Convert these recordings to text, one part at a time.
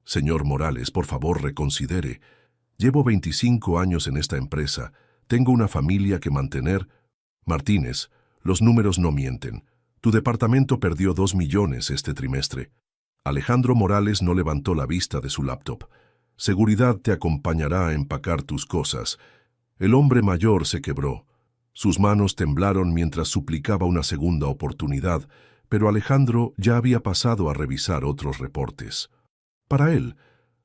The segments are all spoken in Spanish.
Señor Morales, por favor, reconsidere. Llevo 25 años en esta empresa. Tengo una familia que mantener. Martínez, los números no mienten. Tu departamento perdió 2 millones este trimestre. Alejandro Morales no levantó la vista de su laptop. Seguridad te acompañará a empacar tus cosas. El hombre mayor se quebró. Sus manos temblaron mientras suplicaba una segunda oportunidad, pero Alejandro ya había pasado a revisar otros reportes. Para él,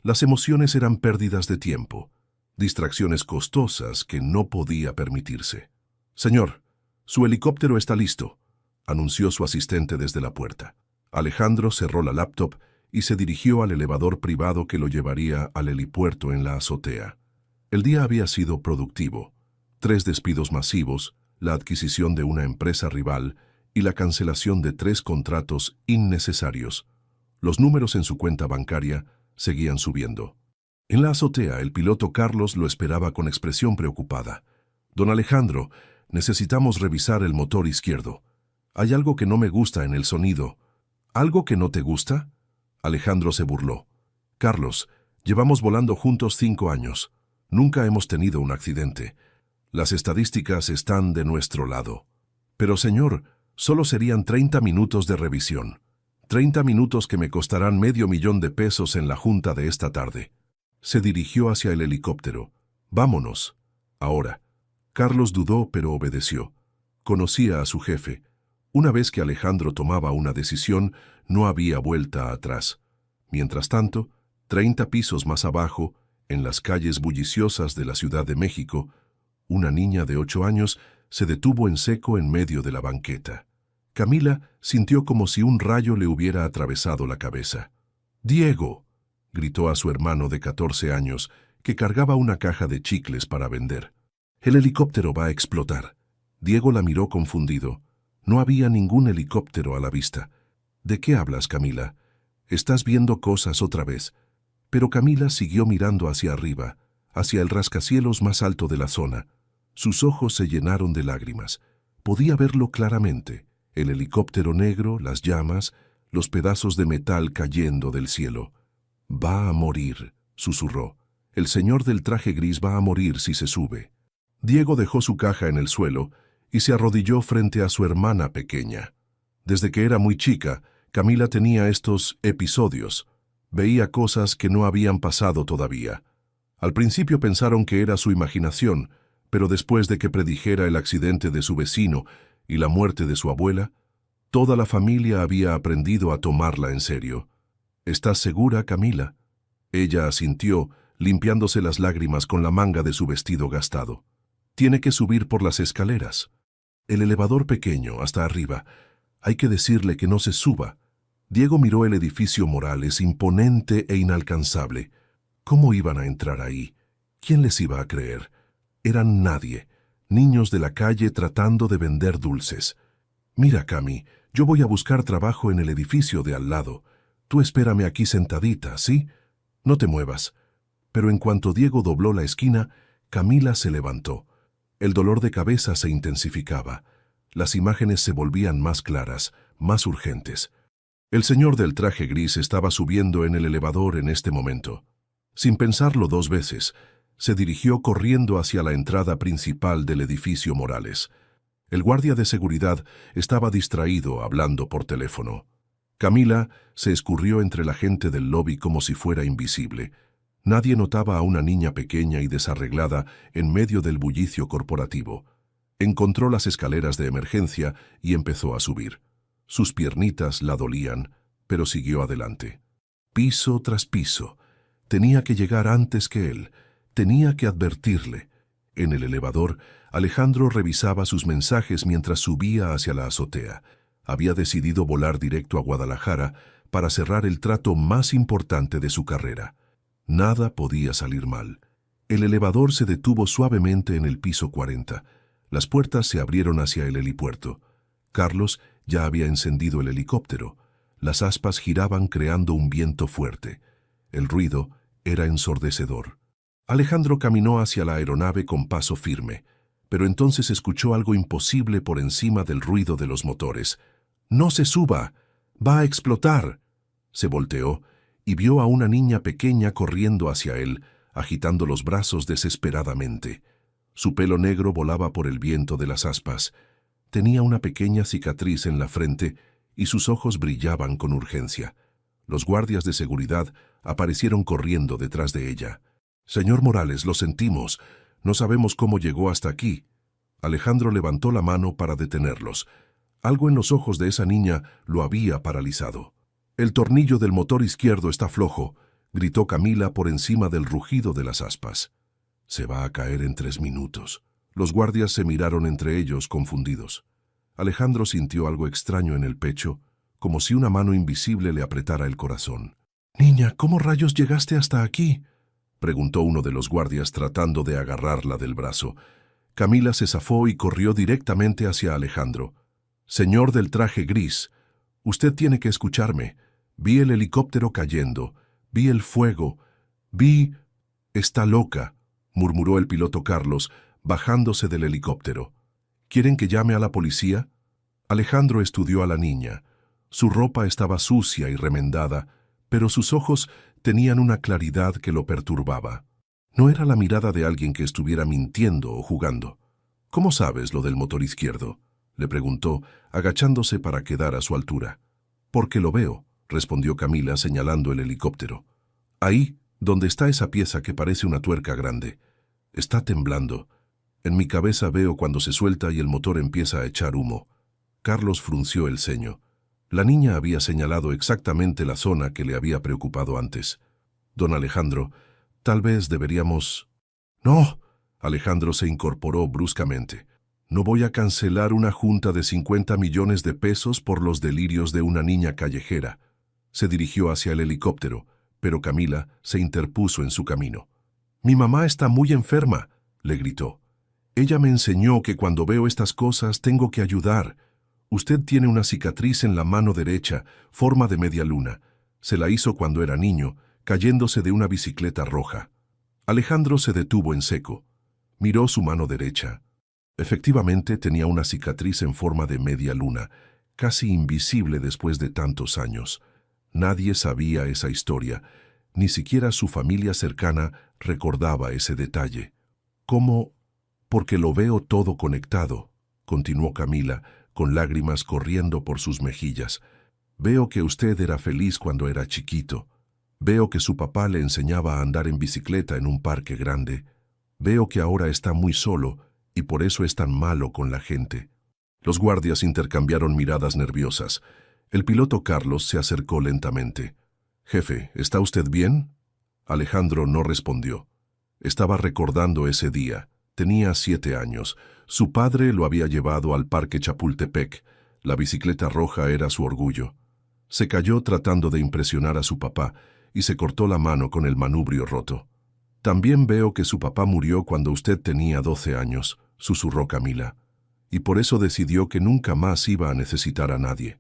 las emociones eran pérdidas de tiempo, distracciones costosas que no podía permitirse. «Señor, su helicóptero está listo», anunció su asistente desde la puerta. Alejandro cerró la laptop y se dirigió al elevador privado que lo llevaría al helipuerto en la azotea. El día había sido productivo. 3 despidos masivos, la adquisición de una empresa rival y la cancelación de 3 contratos innecesarios. Los números en su cuenta bancaria seguían subiendo. En la azotea, el piloto Carlos lo esperaba con expresión preocupada. «Don Alejandro, necesitamos revisar el motor izquierdo. Hay algo que no me gusta en el sonido». «¿Algo que no te gusta?». Alejandro se burló. «Carlos, llevamos volando juntos 5 años. Nunca hemos tenido un accidente. Las estadísticas están de nuestro lado». «Pero señor, solo serían 30 minutos de revisión. 30 minutos que me costarán $500,000 en la junta de esta tarde». Se dirigió hacia el helicóptero. «Vámonos. Ahora». Carlos dudó, pero obedeció. Conocía a su jefe. Una vez que Alejandro tomaba una decisión, no había vuelta atrás. Mientras tanto, 30 pisos más abajo, en las calles bulliciosas de la Ciudad de México, una niña de 8 años se detuvo en seco en medio de la banqueta. Camila sintió como si un rayo le hubiera atravesado la cabeza. «¡Diego!», gritó a su hermano de 14 años, que cargaba una caja de chicles para vender. «El helicóptero va a explotar». Diego la miró confundido. No había ningún helicóptero a la vista. «¿De qué hablas, Camila? Estás viendo cosas otra vez». Pero Camila siguió mirando hacia arriba, hacia el rascacielos más alto de la zona. Sus ojos se llenaron de lágrimas. Podía verlo claramente. El helicóptero negro, las llamas, los pedazos de metal cayendo del cielo. «Va a morir», susurró. «El señor del traje gris va a morir si se sube». Diego dejó su caja en el suelo y se arrodilló frente a su hermana pequeña. Desde que era muy chica, Camila tenía estos episodios. Veía cosas que no habían pasado todavía. Al principio pensaron que era su imaginación, pero después de que predijera el accidente de su vecino y la muerte de su abuela, toda la familia había aprendido a tomarla en serio. «¿Estás segura, Camila?». Ella asintió, limpiándose las lágrimas con la manga de su vestido gastado. «Tiene que subir por las escaleras. El elevador pequeño, hasta arriba. Hay que decirle que no se suba». Diego miró el edificio Morales, imponente e inalcanzable. ¿Cómo iban a entrar ahí? ¿Quién les iba a creer? Eran nadie, niños de la calle tratando de vender dulces. «Mira, Cami, yo voy a buscar trabajo en el edificio de al lado. Tú espérame aquí sentadita, ¿sí? No te muevas». Pero en cuanto Diego dobló la esquina, Camila se levantó. El dolor de cabeza se intensificaba. Las imágenes se volvían más claras, más urgentes. El señor del traje gris estaba subiendo en el elevador en este momento. Sin pensarlo 2 veces, se dirigió corriendo hacia la entrada principal del edificio Morales. El guardia de seguridad estaba distraído hablando por teléfono. Camila se escurrió entre la gente del lobby como si fuera invisible. Nadie notaba a una niña pequeña y desarreglada en medio del bullicio corporativo. Encontró las escaleras de emergencia y empezó a subir. Sus piernitas la dolían, pero siguió adelante. Piso tras piso. Tenía que llegar antes que él. Tenía que advertirle. En el elevador, Alejandro revisaba sus mensajes mientras subía hacia la azotea. Había decidido volar directo a Guadalajara para cerrar el trato más importante de su carrera. Nada podía salir mal. El elevador se detuvo suavemente en el piso 40. Las puertas se abrieron hacia el helipuerto. Carlos ya había encendido el helicóptero. Las aspas giraban creando un viento fuerte. El ruido era ensordecedor. Alejandro caminó hacia la aeronave con paso firme, pero entonces escuchó algo imposible por encima del ruido de los motores. «¡No se suba! ¡Va a explotar!». Se volteó y vio a una niña pequeña corriendo hacia él, agitando los brazos desesperadamente. Su pelo negro volaba por el viento de las aspas. Tenía una pequeña cicatriz en la frente y sus ojos brillaban con urgencia. Los guardias de seguridad aparecieron corriendo detrás de ella. «Señor Morales, lo sentimos. No sabemos cómo llegó hasta aquí». Alejandro levantó la mano para detenerlos. Algo en los ojos de esa niña lo había paralizado. «El tornillo del motor izquierdo está flojo», gritó Camila por encima del rugido de las aspas. «Se va a caer en 3 minutos». Los guardias se miraron entre ellos, confundidos. Alejandro sintió algo extraño en el pecho, como si una mano invisible le apretara el corazón. «Niña, ¿cómo rayos llegaste hasta aquí?», preguntó uno de los guardias tratando de agarrarla del brazo. Camila se zafó y corrió directamente hacia Alejandro. «Señor del traje gris, usted tiene que escucharme. Vi el helicóptero cayendo, vi el fuego, vi...» «Está loca», murmuró el piloto Carlos, bajándose del helicóptero. «¿Quieren que llame a la policía?». Alejandro estudió a la niña. Su ropa estaba sucia y remendada, pero sus ojos tenían una claridad que lo perturbaba. No era la mirada de alguien que estuviera mintiendo o jugando. «¿Cómo sabes lo del motor izquierdo?», le preguntó, agachándose para quedar a su altura. «Porque lo veo», respondió Camila señalando el helicóptero. «Ahí, donde está esa pieza que parece una tuerca grande. Está temblando. En mi cabeza veo cuando se suelta y el motor empieza a echar humo». Carlos frunció el ceño. La niña había señalado exactamente la zona que le había preocupado antes. «Don Alejandro, tal vez deberíamos...». «No», Alejandro se incorporó bruscamente. «No voy a cancelar una junta de 50 millones de pesos por los delirios de una niña callejera». Se dirigió hacia el helicóptero, pero Camila se interpuso en su camino. «Mi mamá está muy enferma», le gritó. «Ella me enseñó que cuando veo estas cosas tengo que ayudar. Usted tiene una cicatriz en la mano derecha, forma de media luna. Se la hizo cuando era niño, cayéndose de una bicicleta roja». Alejandro se detuvo en seco. Miró su mano derecha. Efectivamente tenía una cicatriz en forma de media luna, casi invisible después de tantos años. Nadie sabía esa historia, ni siquiera su familia cercana recordaba ese detalle. «¿Cómo? Porque lo veo todo conectado», continuó Camila, con lágrimas corriendo por sus mejillas. «Veo que usted era feliz cuando era chiquito. Veo que su papá le enseñaba a andar en bicicleta en un parque grande. Veo que ahora está muy solo y por eso es tan malo con la gente». Los guardias intercambiaron miradas nerviosas. El piloto Carlos se acercó lentamente. «Jefe, ¿está usted bien?». Alejandro no respondió. Estaba recordando ese día. Tenía 7 años. Su padre lo había llevado al parque Chapultepec. La bicicleta roja era su orgullo. Se cayó tratando de impresionar a su papá y se cortó la mano con el manubrio roto. «También veo que su papá murió cuando usted tenía 12 años», susurró Camila. «Y por eso decidió que nunca más iba a necesitar a nadie».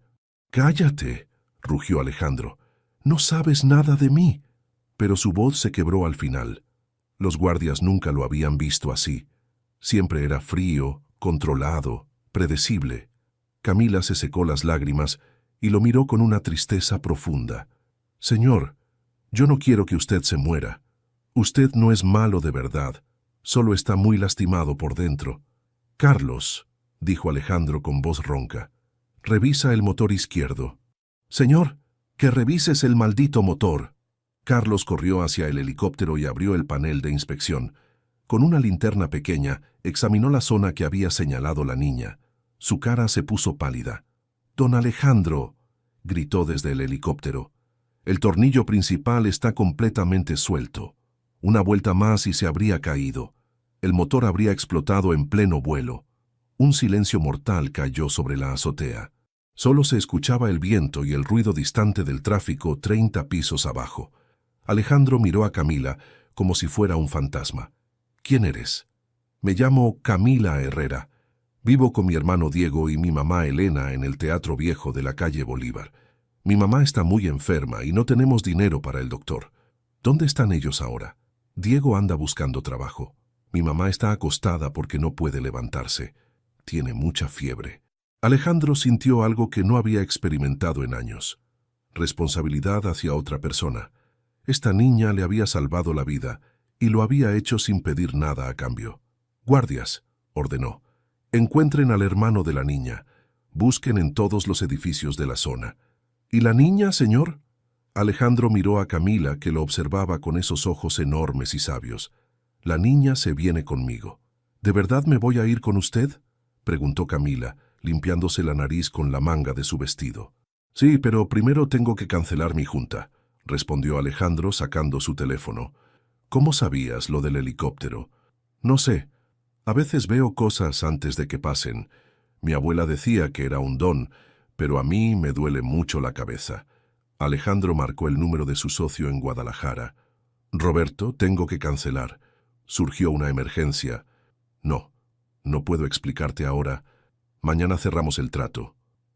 «Cállate», rugió Alejandro. «No sabes nada de mí». Pero su voz se quebró al final. Los guardias nunca lo habían visto así. Siempre era frío, controlado, predecible. Camila se secó las lágrimas y lo miró con una tristeza profunda. «Señor, yo no quiero que usted se muera. Usted no es malo de verdad, solo está muy lastimado por dentro». «Carlos», dijo Alejandro con voz ronca, «revisa el motor izquierdo». «Señor, que revises el maldito motor». Carlos corrió hacia el helicóptero y abrió el panel de inspección. Con una linterna pequeña, examinó la zona que había señalado la niña. Su cara se puso pálida. «Don Alejandro», gritó desde el helicóptero, «el tornillo principal está completamente suelto. Una vuelta más y se habría caído. El motor habría explotado en pleno vuelo». Un silencio mortal cayó sobre la azotea. Solo se escuchaba el viento y el ruido distante del tráfico 30 pisos abajo. Alejandro miró a Camila como si fuera un fantasma. «¿Quién eres?». «Me llamo Camila Herrera. Vivo con mi hermano Diego y mi mamá Elena en el Teatro Viejo de la calle Bolívar. Mi mamá está muy enferma y no tenemos dinero para el doctor. ¿Dónde están ellos ahora?». «Diego anda buscando trabajo. Mi mamá está acostada porque no puede levantarse. Tiene mucha fiebre». Alejandro sintió algo que no había experimentado en años. Responsabilidad hacia otra persona. Esta niña le había salvado la vida y lo había hecho sin pedir nada a cambio. «Guardias», ordenó, «encuentren al hermano de la niña. Busquen en todos los edificios de la zona». «¿Y la niña, señor?». Alejandro miró a Camila, que lo observaba con esos ojos enormes y sabios. «La niña se viene conmigo». «¿De verdad me voy a ir con usted?», preguntó Camila, limpiándose la nariz con la manga de su vestido. «Sí, pero primero tengo que cancelar mi junta», respondió Alejandro sacando su teléfono. «¿Cómo sabías lo del helicóptero?». «No sé. A veces veo cosas antes de que pasen. Mi abuela decía que era un don, pero a mí me duele mucho la cabeza». Alejandro marcó el número de su socio en Guadalajara. «Roberto, tengo que cancelar. Surgió una emergencia». «No, no puedo explicarte ahora. Mañana cerramos el trato».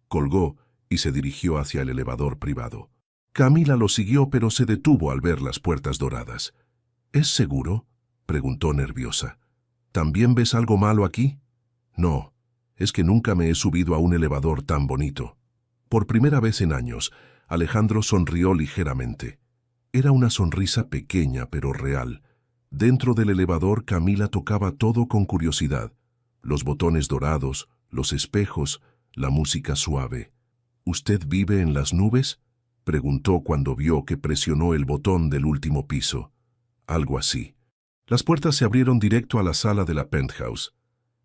Colgó y se dirigió hacia el elevador privado. Camila lo siguió, pero se detuvo al ver las puertas doradas. «¿Es seguro?», preguntó nerviosa. «¿También ves algo malo aquí?». «No, es que nunca me he subido a un elevador tan bonito». Por primera vez en años, Alejandro sonrió ligeramente. Era una sonrisa pequeña pero real. Dentro del elevador, Camila tocaba todo con curiosidad. Los botones dorados, los espejos, la música suave. «¿Usted vive en las nubes?», preguntó cuando vio que presionó el botón del último piso. «Algo así». Las puertas se abrieron directo a la sala de la penthouse.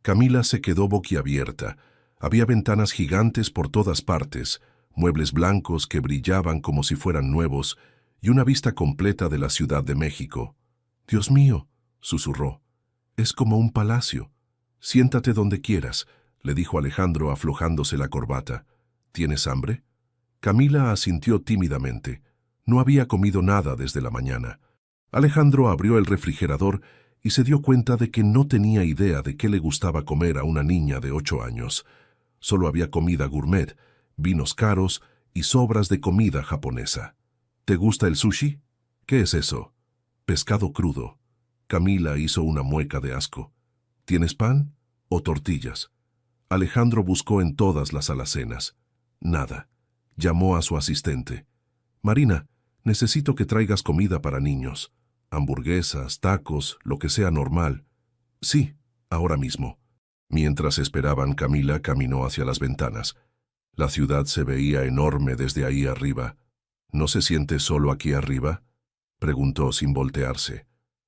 Camila se quedó boquiabierta. Había ventanas gigantes por todas partes, muebles blancos que brillaban como si fueran nuevos, y una vista completa de la Ciudad de México. «Dios mío», susurró, «es como un palacio». «Siéntate donde quieras», le dijo Alejandro aflojándose la corbata. «¿Tienes hambre?». Camila asintió tímidamente. No había comido nada desde la mañana. Alejandro abrió el refrigerador y se dio cuenta de que no tenía idea de qué le gustaba comer a una niña de 8 años. Solo había comida gourmet, vinos caros y sobras de comida japonesa. «¿Te gusta el sushi?». «¿Qué es eso?». «Pescado crudo». Camila hizo una mueca de asco. «¿Tienes pan o tortillas?». Alejandro buscó en todas las alacenas. Nada. Llamó a su asistente. «Marina, necesito que traigas comida para niños. Hamburguesas, tacos, lo que sea normal». «Sí, ahora mismo». Mientras esperaban, Camila caminó hacia las ventanas. La ciudad se veía enorme desde ahí arriba. «¿No se siente solo aquí arriba?», preguntó sin voltearse.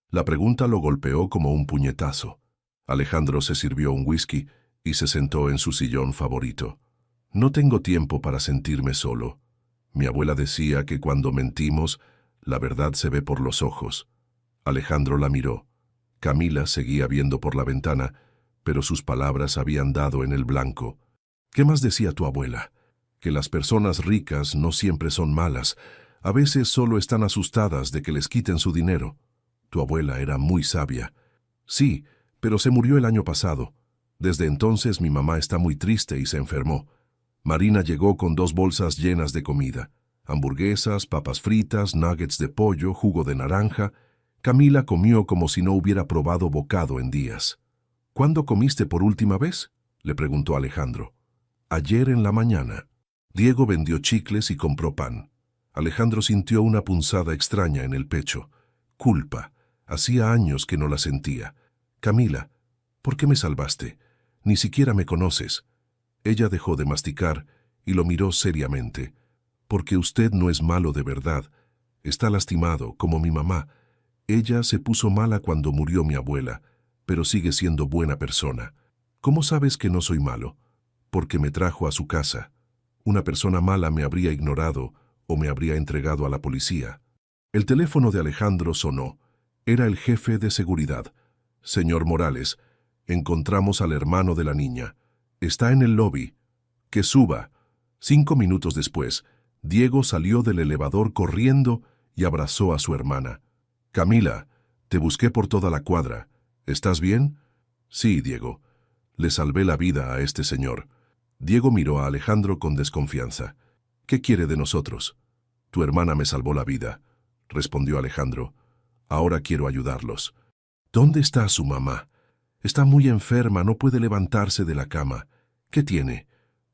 La pregunta lo golpeó como un puñetazo. Alejandro se sirvió un whisky y se sentó en su sillón favorito. «No tengo tiempo para sentirme solo. Mi abuela decía que cuando mentimos, la verdad se ve por los ojos». Alejandro la miró. Camila seguía viendo por la ventana, pero sus palabras habían dado en el blanco. «¿Qué más decía tu abuela?». «Que las personas ricas no siempre son malas. A veces solo están asustadas de que les quiten su dinero». «Tu abuela era muy sabia». «Sí, pero se murió el año pasado. Desde entonces mi mamá está muy triste y se enfermó». Marina llegó con 2 bolsas llenas de comida. Hamburguesas, papas fritas, nuggets de pollo, jugo de naranja. Camila comió como si no hubiera probado bocado en días. «¿Cuándo comiste por última vez?», le preguntó Alejandro. «Ayer en la mañana». Diego vendió chicles y compró pan. Alejandro sintió una punzada extraña en el pecho. Culpa. Hacía años que no la sentía. «Camila, ¿por qué me salvaste? Ni siquiera me conoces». Ella dejó de masticar y lo miró seriamente. «Porque usted no es malo de verdad. Está lastimado, como mi mamá. Ella se puso mala cuando murió mi abuela, pero sigue siendo buena persona». «¿Cómo sabes que no soy malo?». «Porque me trajo a su casa. Una persona mala me habría ignorado o me habría entregado a la policía». El teléfono de Alejandro sonó. Era el jefe de seguridad. «Señor Morales, encontramos al hermano de la niña. Está en el lobby». «Que suba». 5 minutos después, Diego salió del elevador corriendo y abrazó a su hermana. «Camila, te busqué por toda la cuadra. ¿Estás bien?». «Sí, Diego. Le salvé la vida a este señor». Diego miró a Alejandro con desconfianza. «¿Qué quiere de nosotros?». «Tu hermana me salvó la vida», respondió Alejandro. «Ahora quiero ayudarlos». «¿Dónde está su mamá?». «Está muy enferma, no puede levantarse de la cama». «¿Qué tiene?».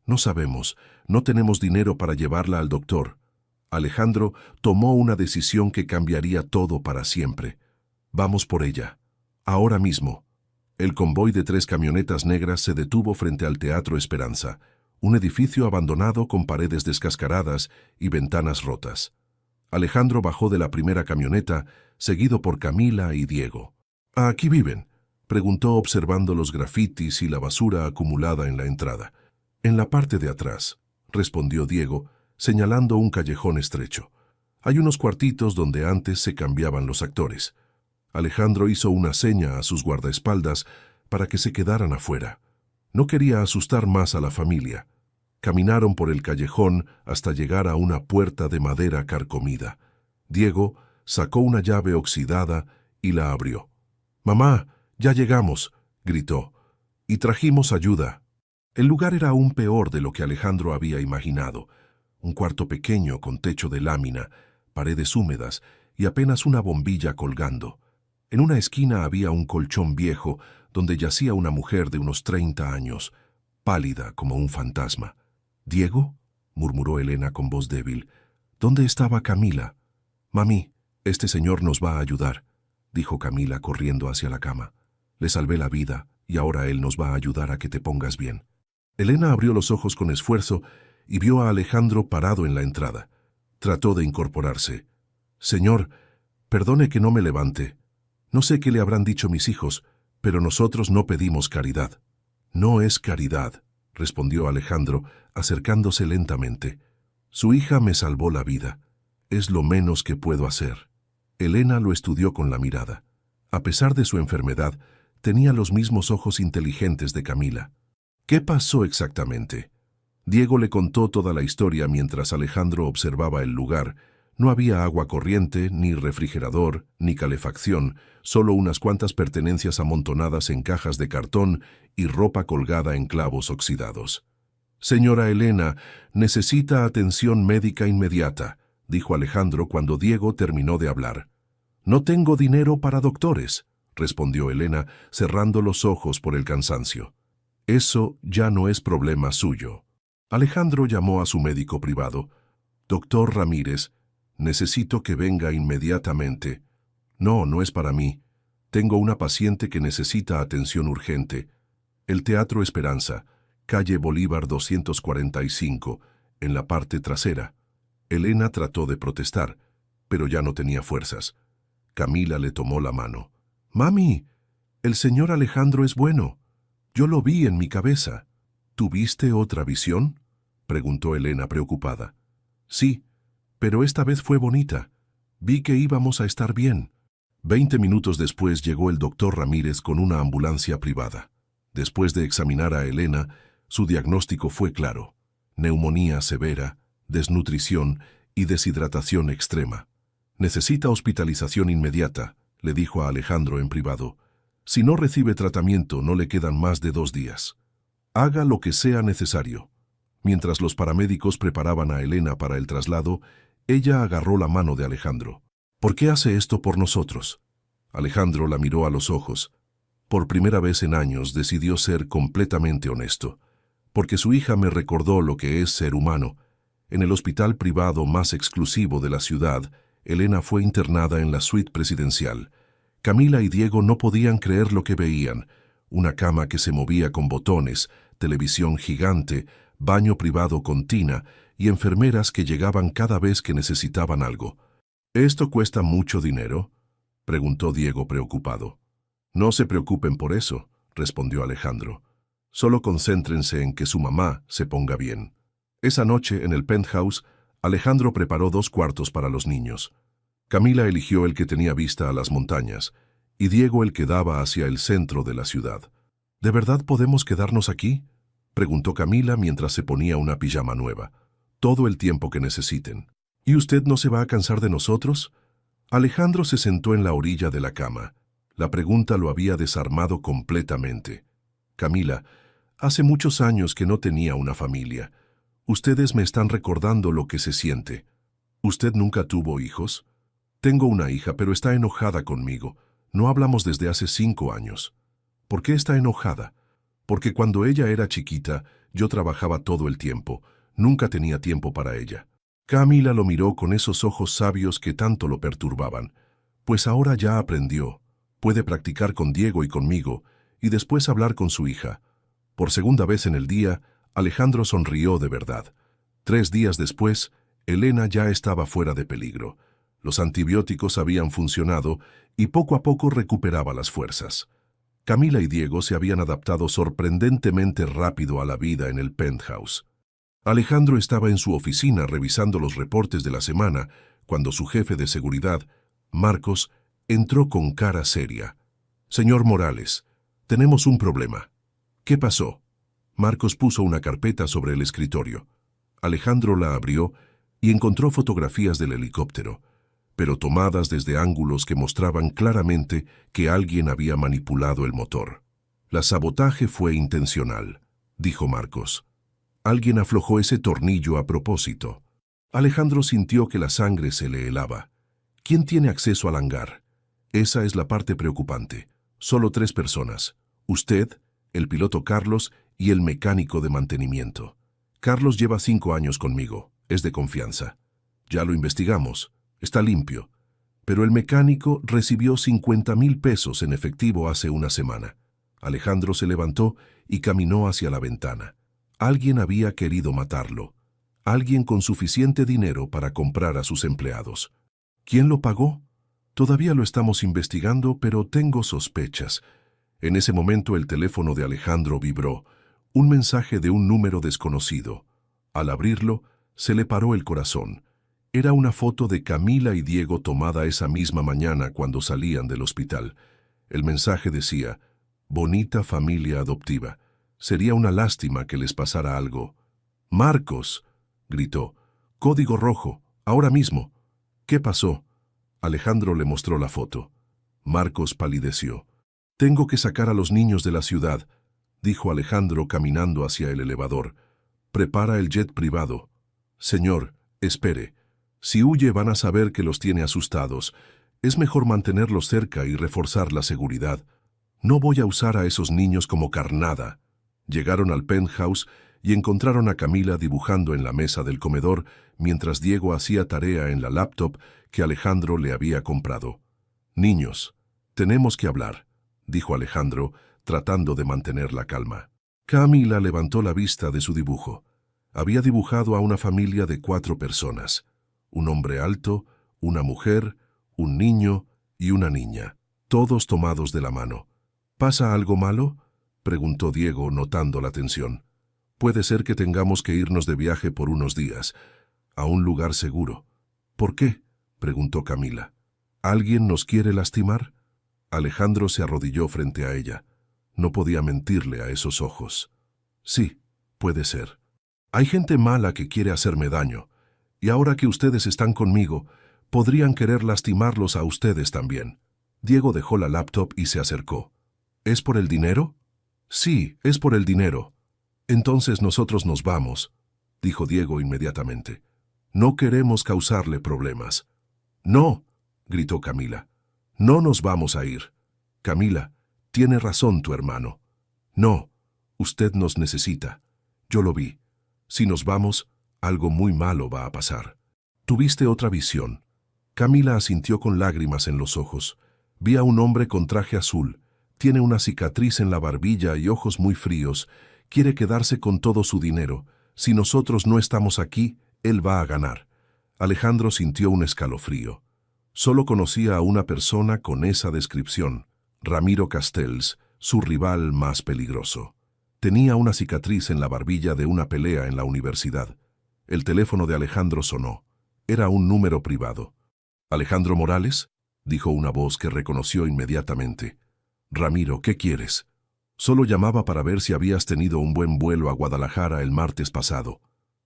«No sabemos. No tenemos dinero para llevarla al doctor». Alejandro tomó una decisión que cambiaría todo para siempre. Vamos por ella. Ahora mismo. El convoy de 3 camionetas negras se detuvo frente al Teatro Esperanza, un edificio abandonado con paredes descascaradas y ventanas rotas. Alejandro bajó de la primera camioneta, seguido por Camila y Diego. ¿Aquí viven?, preguntó observando los grafitis y la basura acumulada en la entrada. En la parte de atrás, respondió Diego, señalando un callejón estrecho. Hay unos cuartitos donde antes se cambiaban los actores. Alejandro hizo una seña a sus guardaespaldas para que se quedaran afuera. No quería asustar más a la familia. Caminaron por el callejón hasta llegar a una puerta de madera carcomida. Diego sacó una llave oxidada y la abrió. «Mamá, ya llegamos», gritó, «y trajimos ayuda». El lugar era aún peor de lo que Alejandro había imaginado. Un cuarto pequeño con techo de lámina, paredes húmedas y apenas una bombilla colgando. En una esquina había un colchón viejo donde yacía una mujer de unos 30 años, pálida como un fantasma. «¿Diego?», murmuró Elena con voz débil. «¿Dónde estaba Camila?» «Mami, este señor nos va a ayudar», dijo Camila corriendo hacia la cama. «Le salvé la vida y ahora él nos va a ayudar a que te pongas bien». Elena abrió los ojos con esfuerzo y vio a Alejandro parado en la entrada. Trató de incorporarse. «Señor, perdone que no me levante. No sé qué le habrán dicho mis hijos, pero nosotros no pedimos caridad». «No es caridad», respondió Alejandro, acercándose lentamente. «Su hija me salvó la vida. Es lo menos que puedo hacer». Elena lo estudió con la mirada. A pesar de su enfermedad, tenía los mismos ojos inteligentes de Camila. «¿Qué pasó exactamente?». Diego le contó toda la historia mientras Alejandro observaba el lugar. No había agua corriente, ni refrigerador, ni calefacción, solo unas cuantas pertenencias amontonadas en cajas de cartón y ropa colgada en clavos oxidados. «Señora Elena, necesita atención médica inmediata», dijo Alejandro cuando Diego terminó de hablar. «No tengo dinero para doctores», respondió Elena, cerrando los ojos por el cansancio. «Eso ya no es problema suyo». Alejandro llamó a su médico privado. «Doctor Ramírez, necesito que venga inmediatamente». «No, no es para mí. Tengo una paciente que necesita atención urgente. El Teatro Esperanza, calle Bolívar 245, en la parte trasera». Elena trató de protestar, pero ya no tenía fuerzas. Camila le tomó la mano. «Mami, el señor Alejandro es bueno. Yo lo vi en mi cabeza». «¿Tuviste otra visión?», preguntó Elena preocupada. «Sí, pero esta vez fue bonita. Vi que íbamos a estar bien». 20 minutos después llegó el doctor Ramírez con una ambulancia privada. Después de examinar a Elena, su diagnóstico fue claro: neumonía severa, desnutrición y deshidratación extrema. «Necesita hospitalización inmediata», le dijo a Alejandro en privado. «Si no recibe tratamiento, no le quedan más de 2 días. Haga lo que sea necesario». Mientras los paramédicos preparaban a Elena para el traslado, ella agarró la mano de Alejandro. «¿Por qué hace esto por nosotros?». Alejandro la miró a los ojos. Por primera vez en años decidió ser completamente honesto. «Porque su hija me recordó lo que es ser humano. En el hospital privado más exclusivo de la ciudad, Elena fue internada en la suite presidencial. Camila y Diego no podían creer lo que veían: una cama que se movía con botones, televisión gigante, baño privado con tina y enfermeras que llegaban cada vez que necesitaban algo». «¿Esto cuesta mucho dinero?», preguntó Diego preocupado. «No se preocupen por eso», respondió Alejandro. «Solo concéntrense en que su mamá se ponga bien». Esa noche, en el penthouse, Alejandro preparó 2 cuartos para los niños. Camila eligió el que tenía vista a las montañas, y Diego el que daba hacia el centro de la ciudad. «¿De verdad podemos quedarnos aquí?», preguntó Camila mientras se ponía una pijama nueva. «Todo el tiempo que necesiten». «¿Y usted no se va a cansar de nosotros?». Alejandro se sentó en la orilla de la cama. La pregunta lo había desarmado completamente. «Camila, hace muchos años que no tenía una familia. Ustedes me están recordando lo que se siente. ¿Usted nunca tuvo hijos?». «Tengo una hija, pero está enojada conmigo. No hablamos desde hace 5 años». «¿Por qué está enojada?». «Porque cuando ella era chiquita, yo trabajaba todo el tiempo. Nunca tenía tiempo para ella». Camila lo miró con esos ojos sabios que tanto lo perturbaban. Pues ahora ya aprendió. Puede practicar con Diego y conmigo, y después hablar con su hija. Por segunda vez en el día, Alejandro sonrió de verdad. 3 días después, Elena ya estaba fuera de peligro. Los antibióticos habían funcionado y poco a poco recuperaba las fuerzas. Camila y Diego se habían adaptado sorprendentemente rápido a la vida en el penthouse. Alejandro estaba en su oficina revisando los reportes de la semana cuando su jefe de seguridad, Marcos, entró con cara seria. «Señor Morales, tenemos un problema». «¿Qué pasó?» Marcos puso una carpeta sobre el escritorio. Alejandro la abrió y encontró fotografías del helicóptero, pero tomadas desde ángulos que mostraban claramente que alguien había manipulado el motor. «El sabotaje fue intencional», dijo Marcos. «Alguien aflojó ese tornillo a propósito». Alejandro sintió que la sangre se le helaba. ¿Quién tiene acceso al hangar? Esa es la parte preocupante. Solo 3 personas. Usted, el piloto Carlos y el mecánico de mantenimiento. Carlos lleva 5 años conmigo. Es de confianza. Ya lo investigamos. Está limpio. Pero el mecánico recibió 50,000 pesos en efectivo hace una semana. Alejandro se levantó y caminó hacia la ventana. Alguien había querido matarlo. Alguien con suficiente dinero para comprar a sus empleados. ¿Quién lo pagó? Todavía lo estamos investigando, pero tengo sospechas. En ese momento el teléfono de Alejandro vibró. Un mensaje de un número desconocido. Al abrirlo, se le paró el corazón. Era una foto de Camila y Diego tomada esa misma mañana cuando salían del hospital. El mensaje decía: «Bonita familia adoptiva. Sería una lástima que les pasara algo». «¡Marcos!», gritó. «Código rojo, ahora mismo». «¿Qué pasó?». Alejandro le mostró la foto. Marcos palideció. «Tengo que sacar a los niños de la ciudad», dijo Alejandro caminando hacia el elevador. «Prepara el jet privado». «Señor, espere. Si huye van a saber que los tiene asustados. Es mejor mantenerlos cerca y reforzar la seguridad. No voy a usar a esos niños como carnada». Llegaron al penthouse y encontraron a Camila dibujando en la mesa del comedor mientras Diego hacía tarea en la laptop que Alejandro le había comprado. «Niños, tenemos que hablar», dijo Alejandro, tratando de mantener la calma. Camila levantó la vista de su dibujo. Había dibujado a una familia de 4 personas. Un hombre alto, una mujer, un niño y una niña, todos tomados de la mano. «¿Pasa algo malo?», preguntó Diego, notando la tensión. «Puede ser que tengamos que irnos de viaje por unos días, a un lugar seguro». «¿Por qué?», preguntó Camila. «¿Alguien nos quiere lastimar?». Alejandro se arrodilló frente a ella. No podía mentirle a esos ojos. «Sí, puede ser. Hay gente mala que quiere hacerme daño, y ahora que ustedes están conmigo, podrían querer lastimarlos a ustedes también». Diego dejó la laptop y se acercó. «¿Es por el dinero?». «Sí, es por el dinero». «Entonces nosotros nos vamos», dijo Diego inmediatamente. «No queremos causarle problemas». «No», gritó Camila. «No nos vamos a ir». «Camila, tiene razón tu hermano». «No, usted nos necesita. Yo lo vi. Si nos vamos, algo muy malo va a pasar». «¿Tuviste otra visión?». Camila asintió con lágrimas en los ojos. «Vi a un hombre con traje azul. Tiene una cicatriz en la barbilla y ojos muy fríos. Quiere quedarse con todo su dinero. Si nosotros no estamos aquí, él va a ganar». Alejandro sintió un escalofrío. Solo conocía a una persona con esa descripción: Ramiro Castells, su rival más peligroso. Tenía una cicatriz en la barbilla de una pelea en la universidad. El teléfono de Alejandro sonó. Era un número privado. «¿Alejandro Morales?», dijo una voz que reconoció inmediatamente. «Ramiro, ¿qué quieres?». «Solo llamaba para ver si habías tenido un buen vuelo a Guadalajara el martes pasado».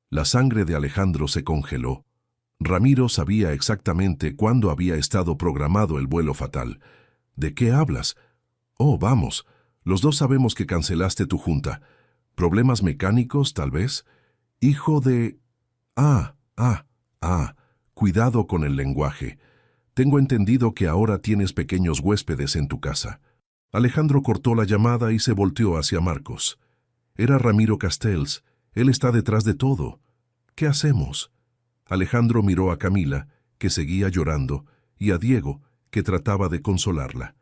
La sangre de Alejandro se congeló. Ramiro sabía exactamente cuándo había estado programado el vuelo fatal. «¿De qué hablas?». «Oh, vamos. Los dos sabemos que cancelaste tu junta. ¿Problemas mecánicos, tal vez? Hijo de...». Cuidado con el lenguaje. Tengo entendido que ahora tienes pequeños huéspedes en tu casa». Alejandro cortó la llamada y se volteó hacia Marcos. Era Ramiro Castells. Él está detrás de todo. ¿Qué hacemos? Alejandro miró a Camila, que seguía llorando, y a Diego, que trataba de consolarla.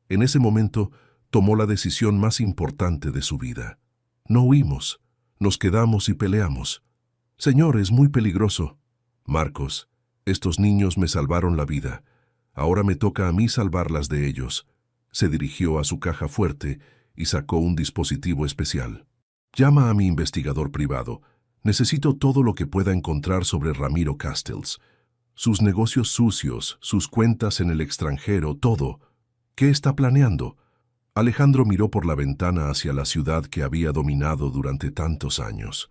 En ese momento, tomó la decisión más importante de su vida. No huimos, nos quedamos y peleamos. Señor, es muy peligroso. Marcos, estos niños me salvaron la vida. Ahora me toca a mí salvarlas de ellos. Se dirigió a su caja fuerte y sacó un dispositivo especial. Llama a mi investigador privado. Necesito todo lo que pueda encontrar sobre Ramiro Castells. Sus negocios sucios, sus cuentas en el extranjero, todo. ¿Qué está planeando? Alejandro miró por la ventana hacia la ciudad que había dominado durante tantos años.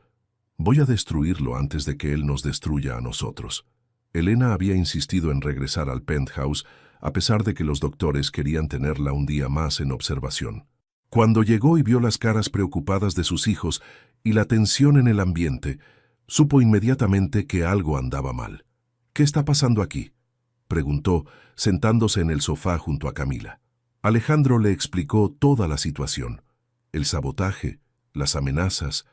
Voy a destruirlo antes de que él nos destruya a nosotros. Elena había insistido en regresar al penthouse a pesar de que los doctores querían tenerla un día más en observación. Cuando llegó y vio las caras preocupadas de sus hijos y la tensión en el ambiente, supo inmediatamente que algo andaba mal. ¿Qué está pasando aquí?, preguntó, sentándose en el sofá junto a Camila. Alejandro le explicó toda la situación: el sabotaje, las amenazas,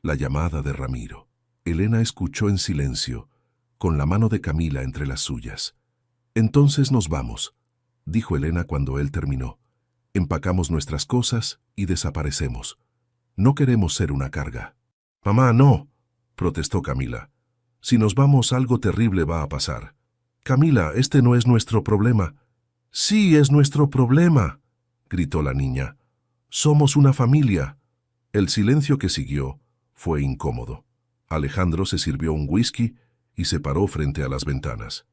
la llamada de Ramiro. Elena escuchó en silencio, con la mano de Camila entre las suyas. «Entonces nos vamos», dijo Elena cuando él terminó. «Empacamos nuestras cosas y desaparecemos. No queremos ser una carga». «Mamá, no», protestó Camila. «Si nos vamos, algo terrible va a pasar». «Camila, este no es nuestro problema». «Sí, es nuestro problema», gritó la niña. «Somos una familia». El silencio que siguió fue incómodo. Alejandro se sirvió un whisky y se paró frente a las ventanas.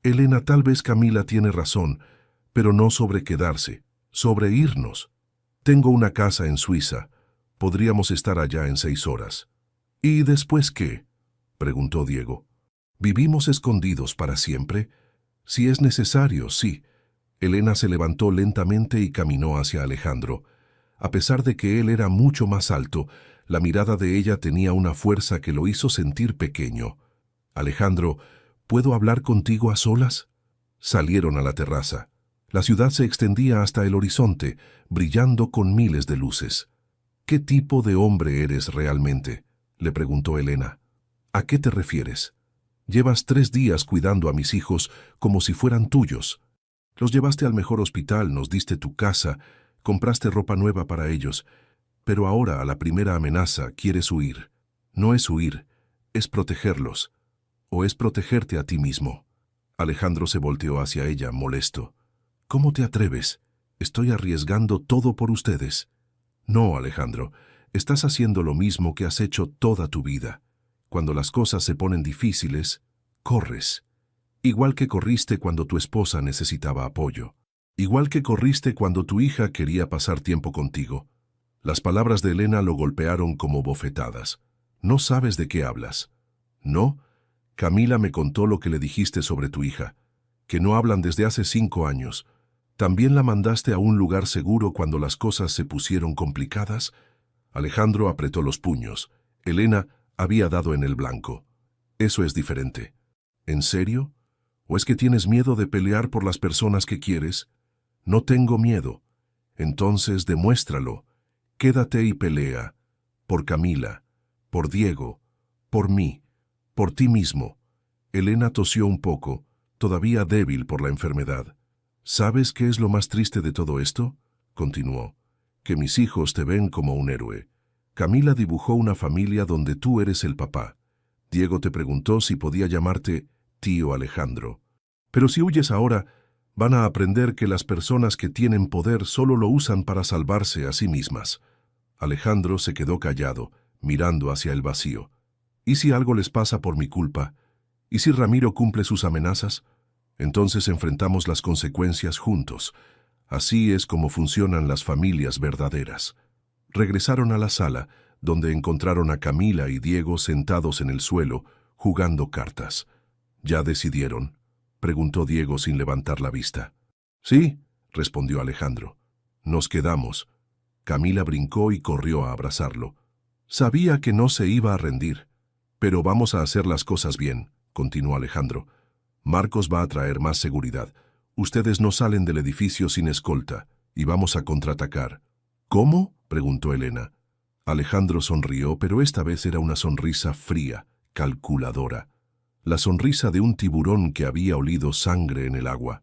«Elena, tal vez Camila tiene razón, pero no sobre quedarse, sobre irnos. Tengo una casa en Suiza. Podríamos estar allá en 6 horas». «¿Y después qué?», preguntó Diego. «¿Vivimos escondidos para siempre?» «Si es necesario, sí». Elena se levantó lentamente y caminó hacia Alejandro. A pesar de que él era mucho más alto, la mirada de ella tenía una fuerza que lo hizo sentir pequeño. «Alejandro, ¿puedo hablar contigo a solas?». Salieron a la terraza. La ciudad se extendía hasta el horizonte, brillando con miles de luces. «¿Qué tipo de hombre eres realmente?», le preguntó Elena. «¿A qué te refieres? Llevas 3 días cuidando a mis hijos como si fueran tuyos. Los llevaste al mejor hospital, nos diste tu casa, compraste ropa nueva para ellos, pero ahora a la primera amenaza quieres huir. No es huir, es protegerlos. ¿O es protegerte a ti mismo?». Alejandro se volteó hacia ella, molesto. «¿Cómo te atreves? Estoy arriesgando todo por ustedes». «No, Alejandro, estás haciendo lo mismo que has hecho toda tu vida. Cuando las cosas se ponen difíciles, corres. Igual que corriste cuando tu esposa necesitaba apoyo. Igual que corriste cuando tu hija quería pasar tiempo contigo». Las palabras de Elena lo golpearon como bofetadas. «No sabes de qué hablas». «¿No? Camila me contó lo que le dijiste sobre tu hija, que no hablan desde hace 5 años. ¿También la mandaste a un lugar seguro cuando las cosas se pusieron complicadas?». Alejandro apretó los puños. Elena había dado en el blanco. «Eso es diferente». «¿En serio? ¿O es que tienes miedo de pelear por las personas que quieres?». «No tengo miedo». «Entonces demuéstralo. Quédate y pelea. Por Camila, por Diego, por mí, por ti mismo». Elena tosió un poco, todavía débil por la enfermedad. «¿Sabes qué es lo más triste de todo esto?», continuó. «Que mis hijos te ven como un héroe. Camila dibujó una familia donde tú eres el papá. Diego te preguntó si podía llamarte tío Alejandro. Pero si huyes ahora, van a aprender que las personas que tienen poder solo lo usan para salvarse a sí mismas». Alejandro se quedó callado, mirando hacia el vacío. «¿Y si algo les pasa por mi culpa? ¿Y si Ramiro cumple sus amenazas? Entonces enfrentamos las consecuencias juntos. Así es como funcionan las familias verdaderas». Regresaron a la sala, donde encontraron a Camila y Diego sentados en el suelo, jugando cartas. «¿Ya decidieron?», preguntó Diego sin levantar la vista. «Sí», respondió Alejandro. «Nos quedamos». Camila brincó y corrió a abrazarlo. Sabía que no se iba a rendir. «Pero vamos a hacer las cosas bien», continuó Alejandro. «Marcos va a traer más seguridad. Ustedes no salen del edificio sin escolta, y vamos a contraatacar». «¿Cómo?», preguntó Elena. Alejandro sonrió, pero esta vez era una sonrisa fría, calculadora. la sonrisa de un tiburón que había olido sangre en el agua.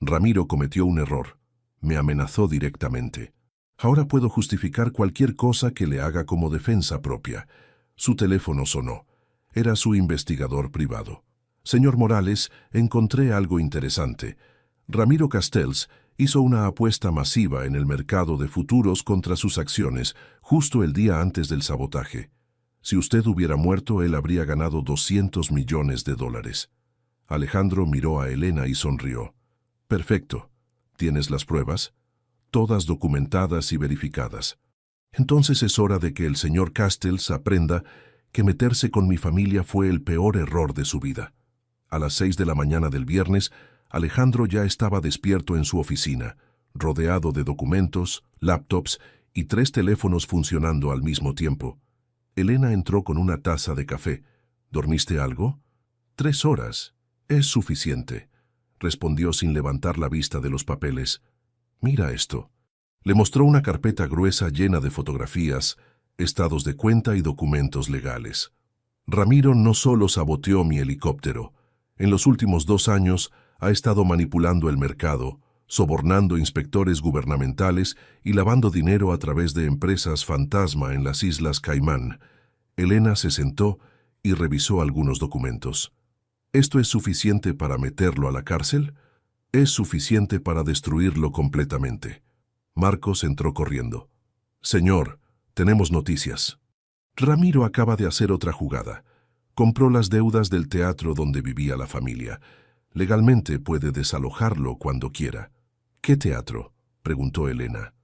Ramiro cometió un error. Me amenazó directamente. Ahora puedo justificar cualquier cosa que le haga como defensa propia. Su teléfono sonó. Era su investigador privado. Señor Morales, encontré algo interesante. Ramiro Castells hizo una apuesta masiva en el mercado de futuros contra sus acciones justo el día antes del sabotaje. Si usted hubiera muerto, él habría ganado $200 millones. Alejandro miró a Elena y sonrió. Perfecto. ¿Tienes las pruebas? Todas documentadas y verificadas. Entonces es hora de que el señor Castells aprenda que meterse con mi familia fue el peor error de su vida. A las 6 de la mañana del viernes, Alejandro ya estaba despierto en su oficina, rodeado de documentos, laptops y 3 teléfonos funcionando al mismo tiempo. Elena entró con una taza de café. ¿Dormiste algo? 3 horas. Es suficiente, respondió sin levantar la vista de los papeles. Mira esto. Le mostró una carpeta gruesa llena de fotografías, estados de cuenta y documentos legales. Ramiro no solo saboteó mi helicóptero. En los últimos 2 años ha estado manipulando el mercado, sobornando inspectores gubernamentales y lavando dinero a través de empresas fantasma en las Islas Caimán. Elena se sentó y revisó algunos documentos. ¿Esto es suficiente para meterlo a la cárcel? Es suficiente para destruirlo completamente. Marcos entró corriendo. Señor, tenemos noticias. Ramiro acaba de hacer otra jugada. Compró las deudas del teatro donde vivía la familia. Legalmente puede desalojarlo cuando quiera. ¿Qué teatro?, preguntó Elena.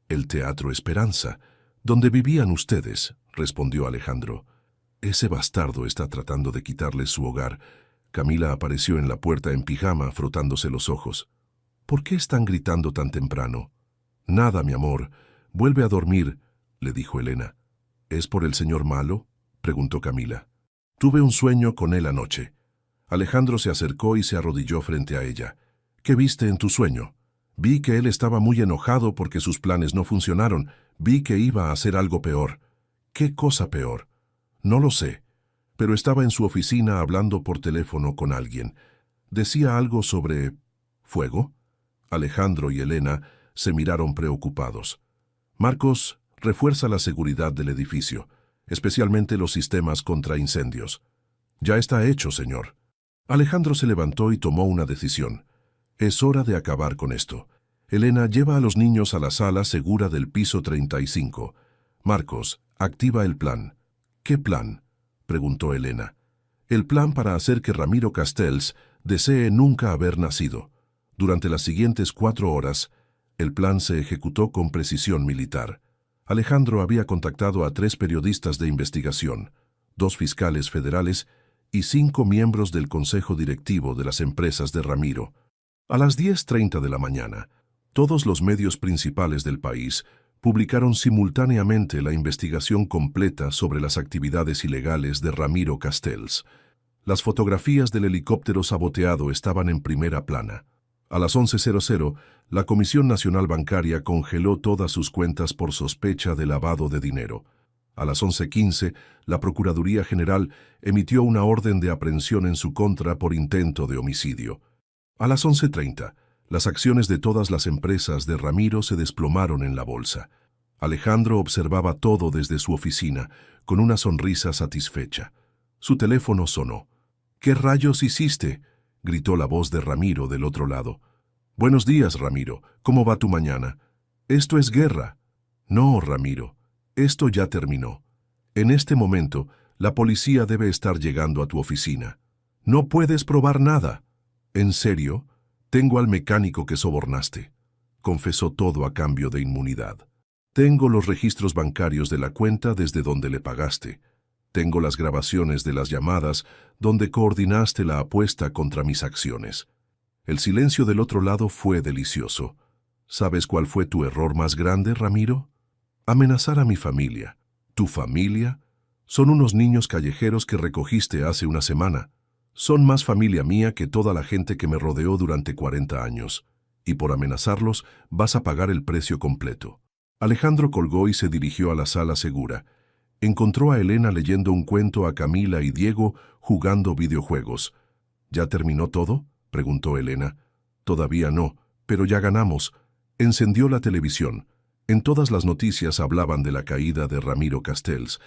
El Teatro Esperanza, donde vivían ustedes, respondió Alejandro. Ese bastardo está tratando de quitarles su hogar. Camila apareció en la puerta en pijama, frotándose los ojos. ¿Por qué están gritando tan temprano? Nada, mi amor. Vuelve a dormir, le dijo Elena. ¿Es por el señor malo?, preguntó Camila. Tuve un sueño con él anoche. Alejandro se acercó y se arrodilló frente a ella. ¿Qué viste en tu sueño? Vi que él estaba muy enojado porque sus planes no funcionaron. Vi que iba a hacer algo peor. ¿Qué cosa peor? No lo sé, pero estaba en su oficina hablando por teléfono con alguien. Decía algo sobre... ¿fuego? Alejandro y Elena se miraron preocupados. Marcos, refuerza la seguridad del edificio, especialmente los sistemas contra incendios. Ya está hecho, señor. Alejandro se levantó y tomó una decisión. Es hora de acabar con esto. Elena, lleva a los niños a la sala segura del piso 35. Marcos, activa el plan. ¿Qué plan?, preguntó Elena. El plan para hacer que Ramiro Castells desee nunca haber nacido. Durante las siguientes 4 horas, el plan se ejecutó con precisión militar. Alejandro había contactado a 3 periodistas de investigación, 2 fiscales federales y 5 miembros del consejo directivo de las empresas de Ramiro. A las 10:30 de la mañana, todos los medios principales del país publicaron simultáneamente la investigación completa sobre las actividades ilegales de Ramiro Castells. Las fotografías del helicóptero saboteado estaban en primera plana. A las 11:00, la Comisión Nacional Bancaria congeló todas sus cuentas por sospecha de lavado de dinero. A las 11:15, la Procuraduría General emitió una orden de aprehensión en su contra por intento de homicidio. A las 11:30, las acciones de todas las empresas de Ramiro se desplomaron en la bolsa. Alejandro observaba todo desde su oficina, con una sonrisa satisfecha. Su teléfono sonó. ¿Qué rayos hiciste?, gritó la voz de Ramiro del otro lado. Buenos días, Ramiro. ¿Cómo va tu mañana? Esto es guerra. No, Ramiro. Esto ya terminó. En este momento, la policía debe estar llegando a tu oficina. No puedes probar nada. ¿En serio? Tengo al mecánico que sobornaste. Confesó todo a cambio de inmunidad. Tengo los registros bancarios de la cuenta desde donde le pagaste. Tengo las grabaciones de las llamadas donde coordinaste la apuesta contra mis acciones. El silencio del otro lado fue delicioso. ¿Sabes cuál fue tu error más grande, Ramiro? Amenazar a mi familia. ¿Tu familia? Son unos niños callejeros que recogiste hace una semana. Son más familia mía que toda la gente que me rodeó durante 40 años. Y por amenazarlos vas a pagar el precio completo. Alejandro colgó y se dirigió a la sala segura. Encontró a Elena leyendo un cuento a Camila y Diego jugando videojuegos. ¿Ya terminó todo?, preguntó Elena. Todavía no, pero ya ganamos. Encendió la televisión. En todas las noticias hablaban de la caída de Ramiro Castells.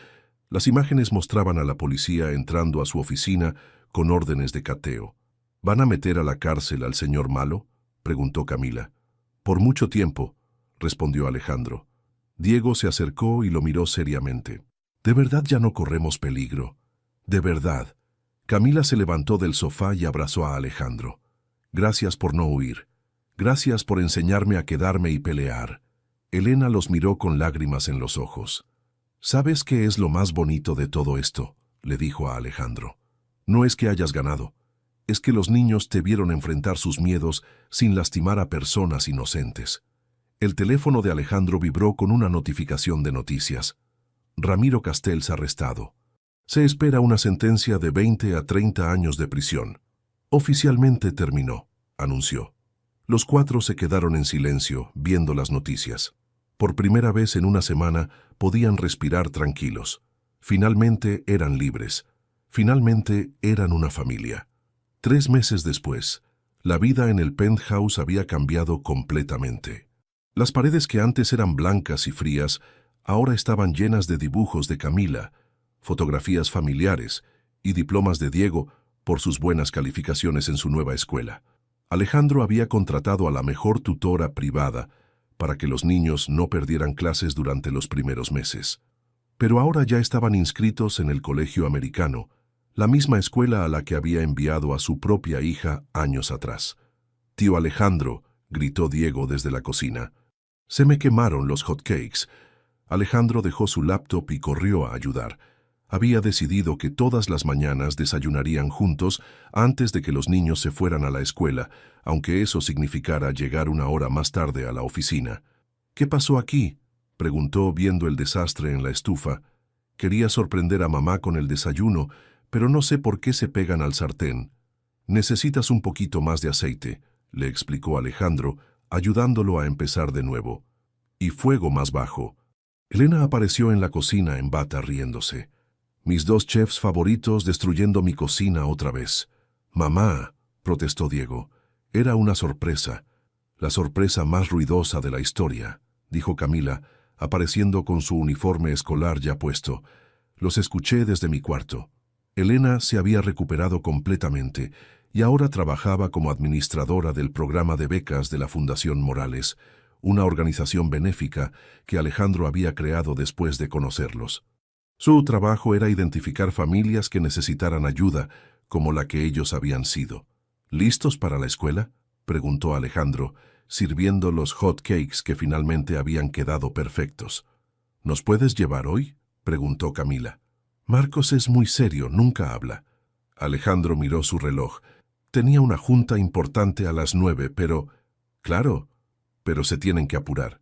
Las imágenes mostraban a la policía entrando a su oficina con órdenes de cateo. ¿Van a meter a la cárcel al señor malo?, preguntó Camila. Por mucho tiempo, respondió Alejandro. Diego se acercó y lo miró seriamente. ¿De verdad ya no corremos peligro? ¿De verdad? Camila se levantó del sofá y abrazó a Alejandro. Gracias por no huir. Gracias por enseñarme a quedarme y pelear. Elena los miró con lágrimas en los ojos. ¿Sabes qué es lo más bonito de todo esto?, le dijo a Alejandro. No es que hayas ganado. Es que los niños te vieron enfrentar sus miedos sin lastimar a personas inocentes. El teléfono de Alejandro vibró con una notificación de noticias. Ramiro Castells arrestado. Se espera una sentencia de 20 a 30 años de prisión. Oficialmente terminó, anunció. Los cuatro se quedaron en silencio, viendo las noticias. Por primera vez en una semana podían respirar tranquilos. Finalmente eran libres. Finalmente eran una familia. 3 meses después, la vida en el penthouse había cambiado completamente. Las paredes que antes eran blancas y frías, ahora estaban llenas de dibujos de Camila, fotografías familiares y diplomas de Diego por sus buenas calificaciones en su nueva escuela. Alejandro había contratado a la mejor tutora privada para que los niños no perdieran clases durante los primeros meses. Pero ahora ya estaban inscritos en el colegio americano, la misma escuela a la que había enviado a su propia hija años atrás. «Tío Alejandro», gritó Diego desde la cocina. «Se me quemaron los hot cakes». Alejandro dejó su laptop y corrió a ayudar. Había decidido que todas las mañanas desayunarían juntos antes de que los niños se fueran a la escuela, aunque eso significara llegar 1 hora más tarde a la oficina. «¿Qué pasó aquí?», preguntó viendo el desastre en la estufa. «Quería sorprender a mamá con el desayuno, pero no sé por qué se pegan al sartén». «Necesitas un poquito más de aceite», le explicó Alejandro, ayudándolo a empezar de nuevo. «Y fuego más bajo». Elena apareció en la cocina en bata riéndose. «Mis 2 chefs favoritos destruyendo mi cocina otra vez». «Mamá», protestó Diego. «Era una sorpresa. La sorpresa más ruidosa de la historia», dijo Camila, apareciendo con su uniforme escolar ya puesto. «Los escuché desde mi cuarto». Elena se había recuperado completamente y ahora trabajaba como administradora del programa de becas de la Fundación Morales, una organización benéfica que Alejandro había creado después de conocerlos. Su trabajo era identificar familias que necesitaran ayuda, como la que ellos habían sido. «¿Listos para la escuela?», preguntó Alejandro, sirviendo los hot cakes que finalmente habían quedado perfectos. «¿Nos puedes llevar hoy?», preguntó Camila. «Marcos es muy serio, nunca habla». Alejandro miró su reloj. Tenía una junta importante a las 9, pero... «Claro, pero se tienen que apurar».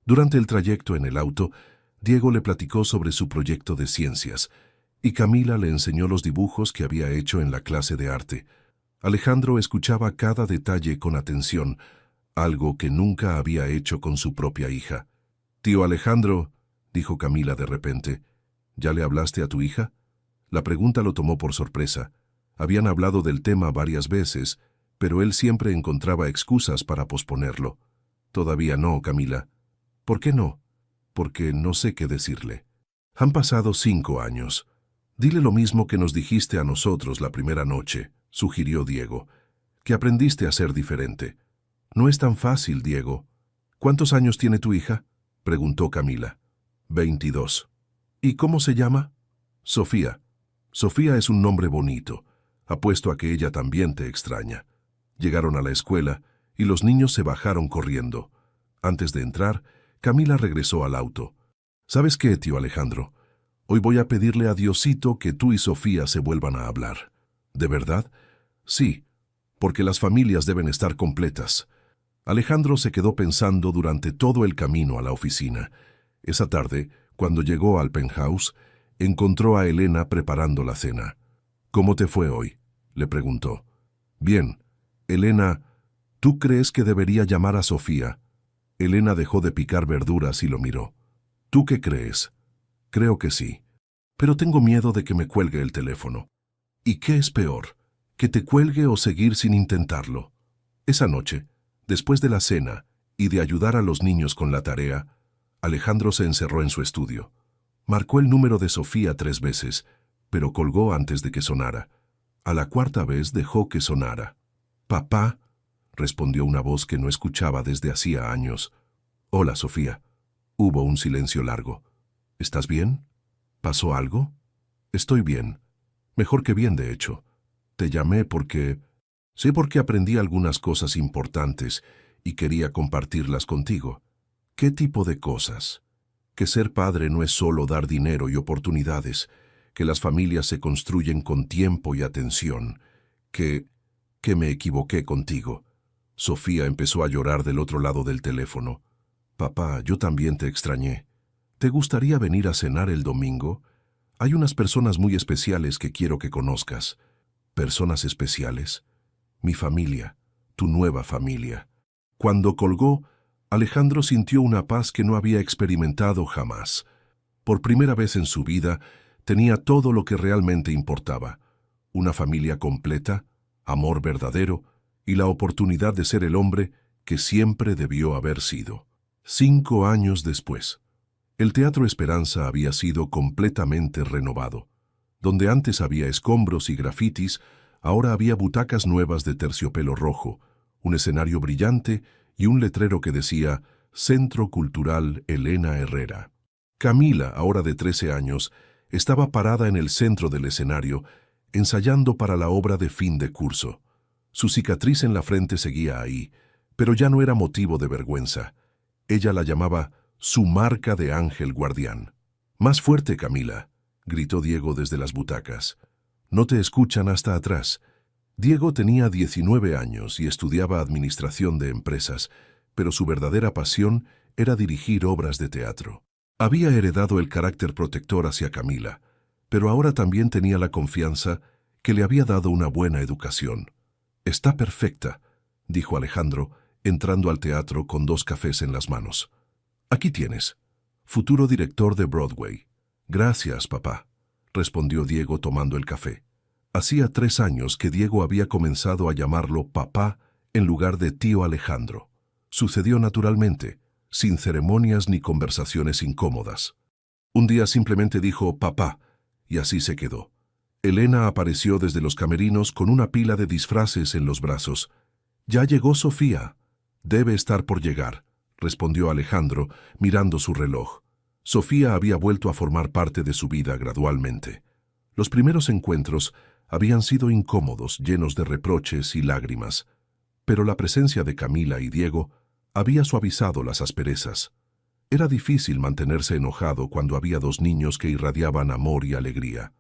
Durante el trayecto en el auto, Diego le platicó sobre su proyecto de ciencias, y Camila le enseñó los dibujos que había hecho en la clase de arte. Alejandro escuchaba cada detalle con atención, algo que nunca había hecho con su propia hija. «Tío Alejandro», dijo Camila de repente, «¿ya le hablaste a tu hija?». La pregunta lo tomó por sorpresa. Habían hablado del tema varias veces, pero él siempre encontraba excusas para posponerlo. «Todavía no, Camila». «¿Por qué no?». «Porque no sé qué decirle». «Han pasado 5 años. Dile lo mismo que nos dijiste a nosotros la primera noche», sugirió Diego, «que aprendiste a ser diferente». «No es tan fácil, Diego». «¿Cuántos años tiene tu hija?», preguntó Camila. 22. «¿Y cómo se llama?». «Sofía». «Sofía es un nombre bonito. Apuesto a que ella también te extraña». Llegaron a la escuela y los niños se bajaron corriendo. Antes de entrar, Camila regresó al auto. «¿Sabes qué, tío Alejandro? Hoy voy a pedirle a Diosito que tú y Sofía se vuelvan a hablar». «¿De verdad?». «Sí, porque las familias deben estar completas». Alejandro se quedó pensando durante todo el camino a la oficina. Esa tarde, cuando llegó al penthouse, encontró a Elena preparando la cena. «¿Cómo te fue hoy?», le preguntó. «Bien». «Elena, ¿tú crees que debería llamar a Sofía?». Elena dejó de picar verduras y lo miró. «¿Tú qué crees?». «Creo que sí. Pero tengo miedo de que me cuelgue el teléfono». ¿Y qué es peor? ¿Que te cuelgue o seguir sin intentarlo? Esa noche, después de la cena y de ayudar a los niños con la tarea, Alejandro se encerró en su estudio. Marcó el número de Sofía 3 veces, pero colgó antes de que sonara. A la cuarta vez dejó que sonara. «Papá», respondió una voz que no escuchaba desde hacía años. «Hola, Sofía». Hubo un silencio largo. «¿Estás bien? ¿Pasó algo?» «Estoy bien. Mejor que bien, de hecho. Te llamé porque... Sé porque aprendí algunas cosas importantes y quería compartirlas contigo». «¿Qué tipo de cosas?» «Que ser padre no es solo dar dinero y oportunidades, que las familias se construyen con tiempo y atención, que me equivoqué contigo». Sofía empezó a llorar del otro lado del teléfono. «Papá, yo también te extrañé. ¿Te gustaría venir a cenar el domingo? Hay unas personas muy especiales que quiero que conozcas». «¿Personas especiales?» «Mi familia, tu nueva familia». Cuando colgó, Alejandro sintió una paz que no había experimentado jamás. Por primera vez en su vida, tenía todo lo que realmente importaba: una familia completa, amor verdadero y la oportunidad de ser el hombre que siempre debió haber sido. 5 años después, el Teatro Esperanza había sido completamente renovado. Donde antes había escombros y grafitis, ahora había butacas nuevas de terciopelo rojo, un escenario brillante y un letrero que decía «Centro Cultural Elena Herrera». Camila, ahora de 13 años, estaba parada en el centro del escenario, ensayando para la obra de fin de curso. Su cicatriz en la frente seguía ahí, pero ya no era motivo de vergüenza. Ella la llamaba su marca de ángel guardián. «Más fuerte, Camila», gritó Diego desde las butacas. «No te escuchan hasta atrás». Diego tenía 19 años y estudiaba administración de empresas, pero su verdadera pasión era dirigir obras de teatro. Había heredado el carácter protector hacia Camila, pero ahora también tenía la confianza que le había dado una buena educación. «Está perfecta», dijo Alejandro, entrando al teatro con 2 cafés en las manos. «Aquí tienes, futuro director de Broadway». «Gracias, papá», respondió Diego tomando el café. Hacía 3 años que Diego había comenzado a llamarlo papá en lugar de tío Alejandro. Sucedió naturalmente, sin ceremonias ni conversaciones incómodas. Un día simplemente dijo «papá», y así se quedó. Elena apareció desde los camerinos con una pila de disfraces en los brazos. «Ya llegó Sofía». «Debe estar por llegar», respondió Alejandro, mirando su reloj. Sofía había vuelto a formar parte de su vida gradualmente. Los primeros encuentros habían sido incómodos, llenos de reproches y lágrimas, pero la presencia de Camila y Diego había suavizado las asperezas. Era difícil mantenerse enojado cuando había 2 niños que irradiaban amor y alegría.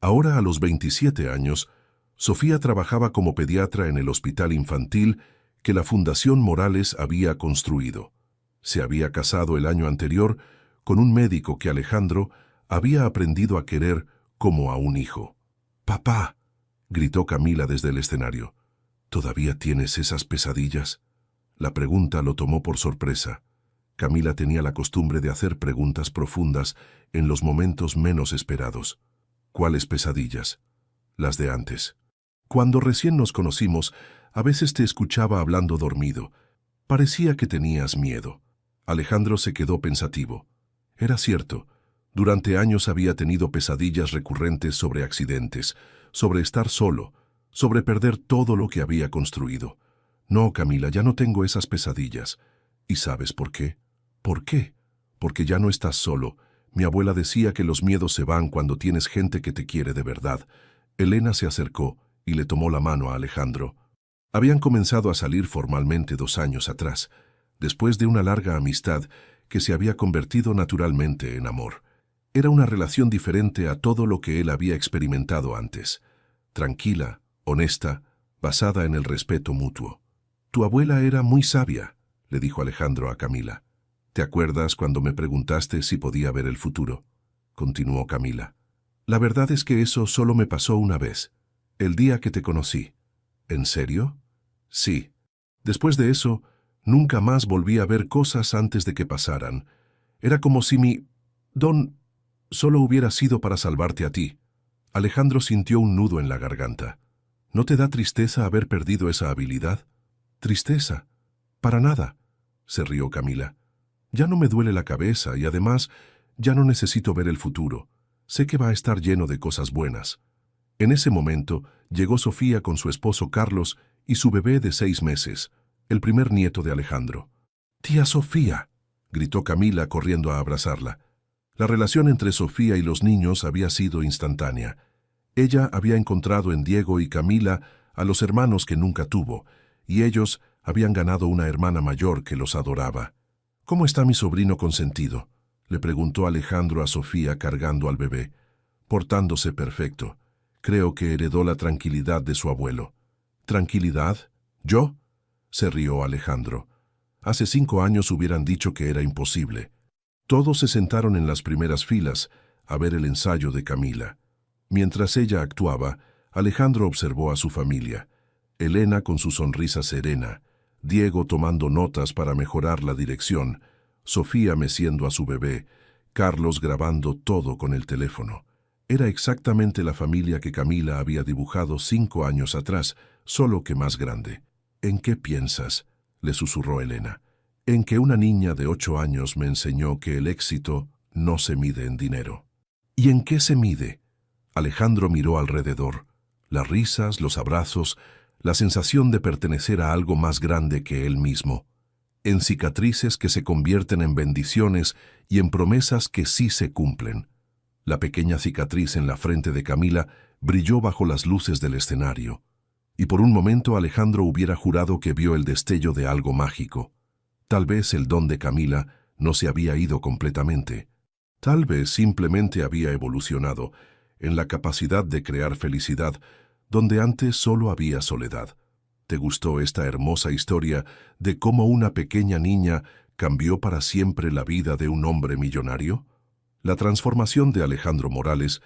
Ahora, a los 27 años, Sofía trabajaba como pediatra en el hospital infantil que la Fundación Morales había construido. Se había casado el año anterior con un médico que Alejandro había aprendido a querer como a un hijo. «Papá», gritó Camila desde el escenario, «¿todavía tienes esas pesadillas?» La pregunta lo tomó por sorpresa. Camila tenía la costumbre de hacer preguntas profundas en los momentos menos esperados. «¿Cuáles pesadillas?» «Las de antes. Cuando recién nos conocimos, a veces te escuchaba hablando dormido. Parecía que tenías miedo». Alejandro se quedó pensativo. Era cierto. Durante años había tenido pesadillas recurrentes sobre accidentes, sobre estar solo, sobre perder todo lo que había construido. «No, Camila, ya no tengo esas pesadillas». «¿Y sabes por qué?» «¿Por qué?» «Porque ya no estás solo. Mi abuela decía que los miedos se van cuando tienes gente que te quiere de verdad». Elena se acercó y le tomó la mano a Alejandro. Habían comenzado a salir formalmente 2 años atrás, después de una larga amistad que se había convertido naturalmente en amor. Era una relación diferente a todo lo que él había experimentado antes. Tranquila, honesta, basada en el respeto mutuo. «Tu abuela era muy sabia», le dijo Alejandro a Camila. «¿Te acuerdas cuando me preguntaste si podía ver el futuro?», continuó Camila. «La verdad es que eso solo me pasó una vez, el día que te conocí». «¿En serio?» «Sí. Después de eso, nunca más volví a ver cosas antes de que pasaran. Era como si mi don solo hubiera sido para salvarte a ti». Alejandro sintió un nudo en la garganta. ¿No te da tristeza haber perdido esa habilidad? Tristeza. Para nada, se rió Camila. Ya no me duele la cabeza y además ya no necesito ver el futuro. Sé que va a estar lleno de cosas buenas. En ese momento llegó Sofía con su esposo Carlos y su bebé de 6 meses, el primer nieto de Alejandro. «¡Tía Sofía!», gritó Camila corriendo a abrazarla. La relación entre Sofía y los niños había sido instantánea. Ella había encontrado en Diego y Camila a los hermanos que nunca tuvo, y ellos habían ganado una hermana mayor que los adoraba. «¿Cómo está mi sobrino consentido?», le preguntó Alejandro a Sofía cargando al bebé. «Portándose perfecto. Creo que heredó la tranquilidad de su abuelo». «¿Tranquilidad? ¿Yo?», se rió Alejandro. Hace 5 años hubieran dicho que era imposible. Todos se sentaron en las primeras filas a ver el ensayo de Camila. Mientras ella actuaba, Alejandro observó a su familia. Elena con su sonrisa serena, Diego tomando notas para mejorar la dirección, Sofía meciendo a su bebé, Carlos grabando todo con el teléfono. Era exactamente la familia que Camila había dibujado 5 años atrás, solo que más grande. «¿En qué piensas?», le susurró Elena. «En que una niña de 8 años me enseñó que el éxito no se mide en dinero». «¿Y en qué se mide?». Alejandro miró alrededor. Las risas, los abrazos, la sensación de pertenecer a algo más grande que él mismo. En cicatrices que se convierten en bendiciones y en promesas que sí se cumplen. La pequeña cicatriz en la frente de Camila brilló bajo las luces del escenario. Y por un momento Alejandro hubiera jurado que vio el destello de algo mágico. Tal vez el don de Camila no se había ido completamente. Tal vez simplemente había evolucionado en la capacidad de crear felicidad donde antes solo había soledad. ¿Te gustó esta hermosa historia de cómo una pequeña niña cambió para siempre la vida de un hombre millonario? La transformación de Alejandro Morales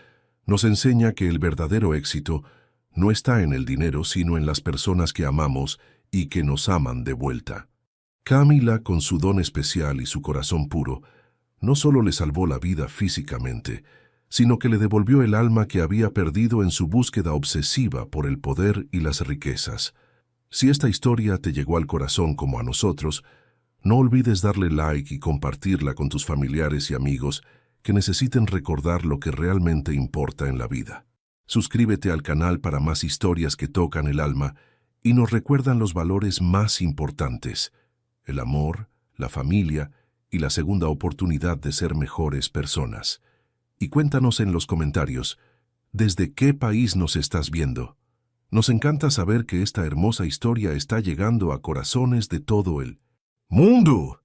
nos enseña que el verdadero éxito no está en el dinero, sino en las personas que amamos y que nos aman de vuelta. Camila, con su don especial y su corazón puro, no solo le salvó la vida físicamente, sino que le devolvió el alma que había perdido en su búsqueda obsesiva por el poder y las riquezas. Si esta historia te llegó al corazón como a nosotros, no olvides darle like y compartirla con tus familiares y amigos que necesiten recordar lo que realmente importa en la vida. Suscríbete al canal para más historias que tocan el alma y nos recuerdan los valores más importantes: el amor, la familia y la segunda oportunidad de ser mejores personas. Y cuéntanos en los comentarios, ¿desde qué país nos estás viendo? Nos encanta saber que esta hermosa historia está llegando a corazones de todo el mundo.